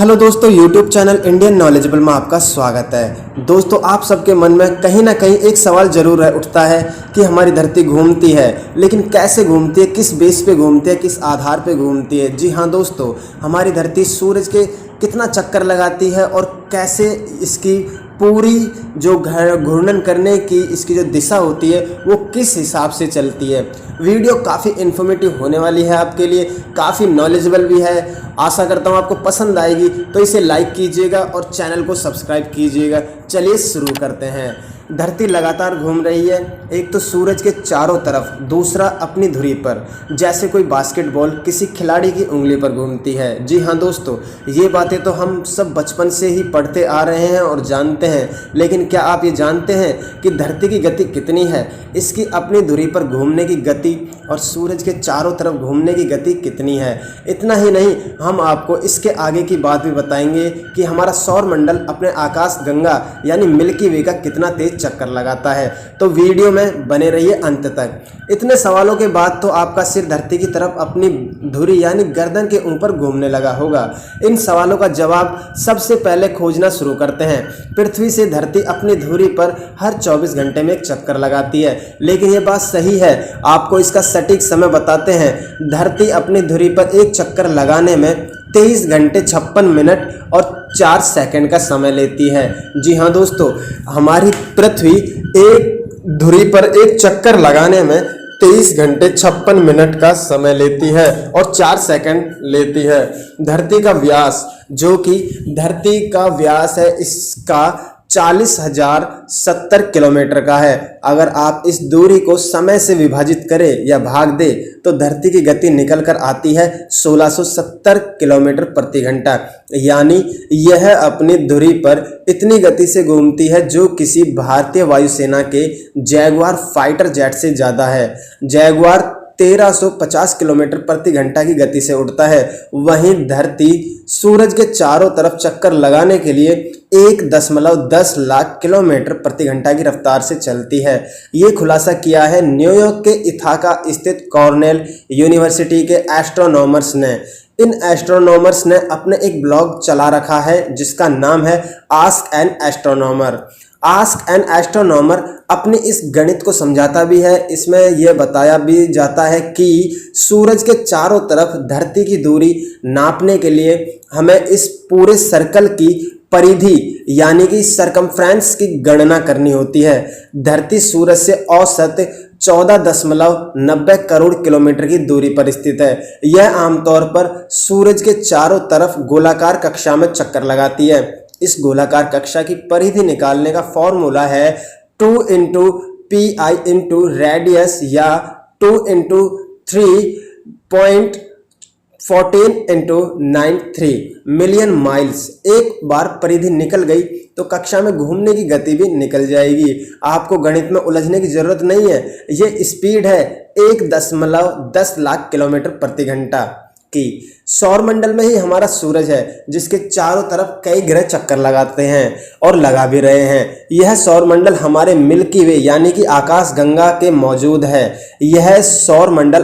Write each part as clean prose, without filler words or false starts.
Hello दोस्तों, YouTube channel Indian knowledgeable में आपका स्वागत है। दोस्तों, आप सबके मन में कहीं ना कहीं एक सवाल जरूर उठता है कि हमारी धरती घूमती है, लेकिन कैसे घूमती है, किस बेस पे घूमती है, किस आधार पे घूमती है। जी हाँ दोस्तों, हमारी धरती सूरज के कितना चक्कर लगाती है और कैसे इसकी पूरी जो घूर्णन करने की इसकी जो दिशा होती है वो किस हिसाब से चलती है। वीडियो काफ़ी इन्फॉर्मेटिव होने वाली है, आपके लिए काफ़ी नॉलेजेबल भी है। आशा करता हूँ आपको पसंद आएगी, तो इसे लाइक कीजिएगा और चैनल को सब्सक्राइब कीजिएगा। चलिए शुरू करते हैं। धरती लगातार घूम रही है, एक तो सूरज के चारों तरफ, दूसरा अपनी धुरी पर, जैसे कोई बास्केटबॉल किसी खिलाड़ी की उंगली पर घूमती है। जी हाँ दोस्तों, ये बातें तो हम सब बचपन से ही पढ़ते आ रहे हैं और जानते हैं, लेकिन क्या आप ये जानते हैं कि धरती की गति कितनी है, इसकी अपनी धुरी पर घूमने की गति और सूरज के चारों तरफ घूमने की गति कितनी है। इतना ही नहीं, हम आपको इसके आगे की बात भी बताएंगे कि हमारा सौर मंडल अपने आकाश गंगा यानी मिल्की वे का कितना तेज चक्कर लगाता है। तो वीडियो में बने रहिए अंत तक। इतने सवालों के बाद तो आपका सिर धरती की तरफ अपनी धुरी यानी गर्दन के ऊपर घूमने लगा होगा। इन सवालों का जवाब सबसे पहले खोजना शुरू करते हैं। पृथ्वी से धरती अपनी धुरी पर हर 24 घंटे में एक चक्कर लगाती है, लेकिन ये बात सही है। आपको इसका सटीक समय बताते हैं। धरती अपनी धुरी पर एक चक्कर लगाने में 23 घंटे 56 मिनट और 4 सेकंड का समय लेती है। जी हाँ दोस्तों, हमारी पृथ्वी एक धुरी पर एक चक्कर लगाने में 23 घंटे 56 मिनट का समय लेती है और 4 सेकंड लेती है। धरती का व्यास, जो कि धरती का व्यास है, इसका 40,070 किलोमीटर का है। अगर आप इस दूरी को समय से विभाजित करें या भाग दें तो धरती की गति निकल कर आती है 1670 किलोमीटर प्रति घंटा, यानी यह अपनी धुरी पर इतनी गति से घूमती है जो किसी भारतीय वायुसेना के जैगुआर फाइटर जेट से ज़्यादा है। जैगुआर 1350 किलोमीटर प्रति घंटा की गति से उड़ता है। वहीं धरती सूरज के चारों तरफ चक्कर लगाने के लिए 1.10 लाख किलोमीटर प्रति घंटा की रफ्तार से चलती है। ये खुलासा किया है न्यूयॉर्क के इथाका स्थित कॉर्नेल यूनिवर्सिटी के एस्ट्रोनॉमर्स ने। इन एस्ट्रोनॉमर्स ने अपने एक ब्लॉग चला रखा है जिसका नाम है ask an astronomer. Ask an astronomer अपने इस गणित को समझाता भी है। इसमें यह बताया भी जाता है कि सूरज के चारों तरफ धरती की दूरी नापने के लिए हमें इस पूरे सर्कल की परिधि यानी कि सरकमफ्रेंस की गणना करनी होती है। धरती सूरज से औसत 14.90 करोड़ किलोमीटर की दूरी पर स्थित है। यह आमतौर पर सूरज के चारों तरफ गोलाकार कक्षा में चक्कर लगाती है। इस गोलाकार कक्षा की परिधि निकालने का फॉर्मूला है 2 इंटू पी.आई. इंटू रेडियस या 2 इंटू 3.14 इंटू 93 मिलियन माइल्स। एक बार परिधि निकल गई तो कक्षा में घूमने की गति भी निकल जाएगी। आपको गणित में उलझने की जरूरत नहीं है। ये स्पीड है 1.10 लाख किलोमीटर प्रति घंटा की। सौरमंडल में ही हमारा सूरज है जिसके चारों तरफ कई ग्रह चक्कर लगाते हैं और लगा भी रहे हैं। यह सौरमंडल हमारे मिल्की वे यानी कि आकाश गंगा के मौजूद है। यह सौरमंडल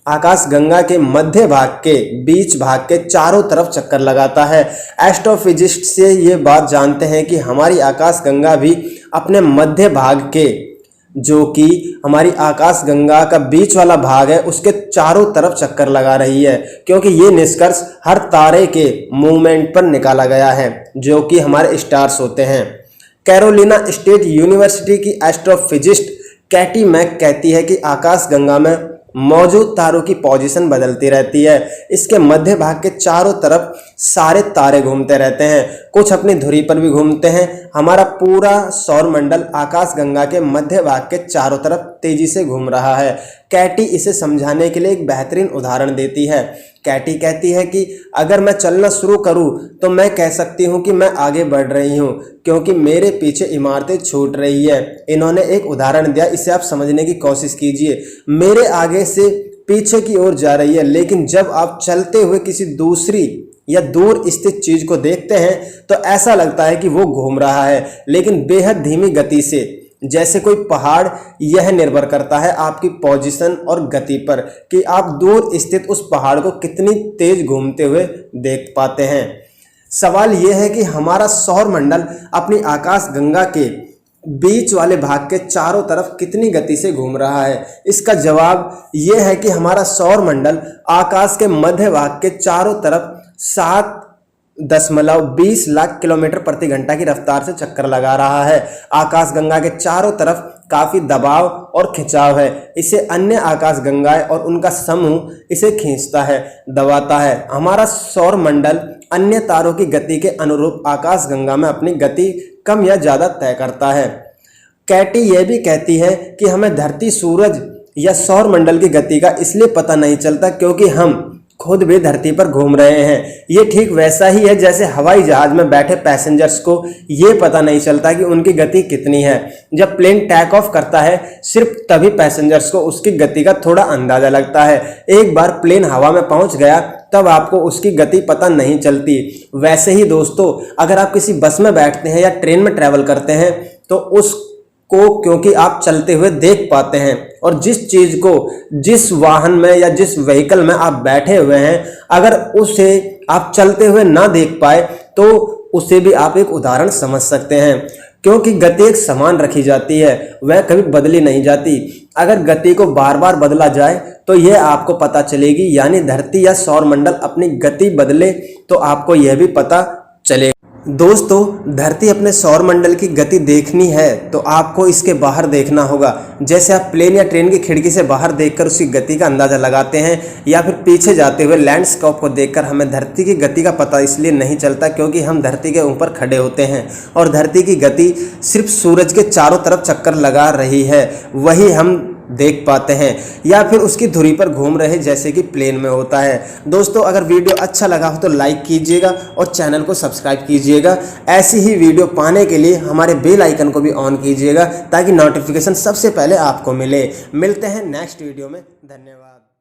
आकाश गंगा के मध्य भाग के बीच भाग के चारों तरफ चक्कर लगाता है। एस्ट्रोफिजिस्ट से ये बात जानते हैं कि हमारी आकाश गंगा भी अपने मध्य भाग के, जो कि हमारी आकाश गंगा का बीच वाला भाग है, उसके चारों तरफ चक्कर लगा रही है, क्योंकि ये निष्कर्ष हर तारे के मूवमेंट पर निकाला गया है जो कि हमारे स्टार्स होते हैं। कैरोलिना स्टेट यूनिवर्सिटी की एस्ट्रोफिजिस्ट कैटी मैक कहती है कि आकाश गंगा में मौजूद तारों की पोजीशन बदलती रहती है। इसके मध्य भाग के चारों तरफ सारे तारे घूमते रहते हैं, कुछ अपनी धुरी पर भी घूमते हैं। हमारा पूरा सौरमंडल आकाश गंगा के मध्य भाग के चारों तरफ तेजी से घूम रहा है। कैटी इसे समझाने के लिए एक बेहतरीन उदाहरण देती है। कैटी कहती है कि अगर मैं चलना शुरू करूं तो मैं कह सकती हूं कि मैं आगे बढ़ रही हूं, क्योंकि मेरे पीछे इमारतें छूट रही है। इन्होंने एक उदाहरण दिया, इसे आप समझने की कोशिश कीजिए। मेरे आगे से पीछे की ओर जा रही है, लेकिन जब आप चलते हुए किसी दूसरी या दूर स्थित चीज को देखते हैं तो ऐसा लगता है कि वो घूम रहा है, लेकिन बेहद धीमी गति से। जैसे कोई पहाड़, यह निर्भर करता है आपकी पोजीशन और गति पर कि आप दूर स्थित उस पहाड़ को कितनी तेज घूमते हुए देख पाते हैं। सवाल यह है कि हमारा सौर मंडल अपनी आकाश गंगा के बीच वाले भाग के चारों तरफ कितनी गति से घूम रहा है। इसका जवाब यह है कि हमारा सौर मंडल आकाश के मध्य भाग के चारों तरफ 7.20 लाख किलोमीटर प्रति घंटा की रफ्तार से चक्कर लगा रहा है। आकाश गंगा के चारों तरफ काफी दबाव और खिंचाव है। इसे अन्य आकाश गंगाएं और उनका समूह इसे खींचता है, दबाता है। हमारा सौर मंडल अन्य तारों की गति के अनुरूप आकाश गंगा में अपनी गति कम या ज्यादा तय करता है। कैटी यह भी कहती है कि हमें धरती, सूरज या सौर मंडल की गति का इसलिए पता नहीं चलता क्योंकि हम खुद भी धरती पर घूम रहे हैं। ये ठीक वैसा ही है जैसे हवाई जहाज में बैठे पैसेंजर्स को ये पता नहीं चलता कि उनकी गति कितनी है। जब प्लेन टेक ऑफ करता है सिर्फ तभी पैसेंजर्स को उसकी गति का थोड़ा अंदाजा लगता है। एक बार प्लेन हवा में पहुंच गया तब आपको उसकी गति पता नहीं चलती। वैसे ही दोस्तों, अगर आप किसी बस में बैठते हैं या ट्रेन में ट्रैवल करते हैं तो उसको क्योंकि आप चलते हुए देख पाते हैं, और जिस चीज को, जिस वाहन में या जिस व्हीकल में आप बैठे हुए हैं, अगर उसे आप चलते हुए ना देख पाए तो उसे भी आप एक उदाहरण समझ सकते हैं। क्योंकि गति एक समान रखी जाती है, वह कभी बदली नहीं जाती। अगर गति को बार बार बदला जाए तो यह आपको पता चलेगी, यानी धरती या सौर मंडल अपनी गति बदले तो आपको यह भी पता चलेगा। दोस्तों, धरती अपने सौर मंडल की गति देखनी है तो आपको इसके बाहर देखना होगा। जैसे आप प्लेन या ट्रेन की खिड़की से बाहर देखकर उसकी गति का अंदाजा लगाते हैं, या फिर पीछे जाते हुए लैंडस्केप को देखकर हमें धरती की गति का पता इसलिए नहीं चलता क्योंकि हम धरती के ऊपर खड़े होते हैं और धरती की गति सिर्फ सूरज के चारों तरफ चक्कर लगा रही है, वही हम देख पाते हैं, या फिर उसकी धुरी पर घूम रहे जैसे कि प्लेन में होता है। दोस्तों, अगर वीडियो अच्छा लगा हो तो लाइक कीजिएगा और चैनल को सब्सक्राइब कीजिएगा। ऐसी ही वीडियो पाने के लिए हमारे बेल आइकन को भी ऑन कीजिएगा ताकि नोटिफिकेशन सबसे पहले आपको मिले। मिलते हैं नेक्स्ट वीडियो में। धन्यवाद।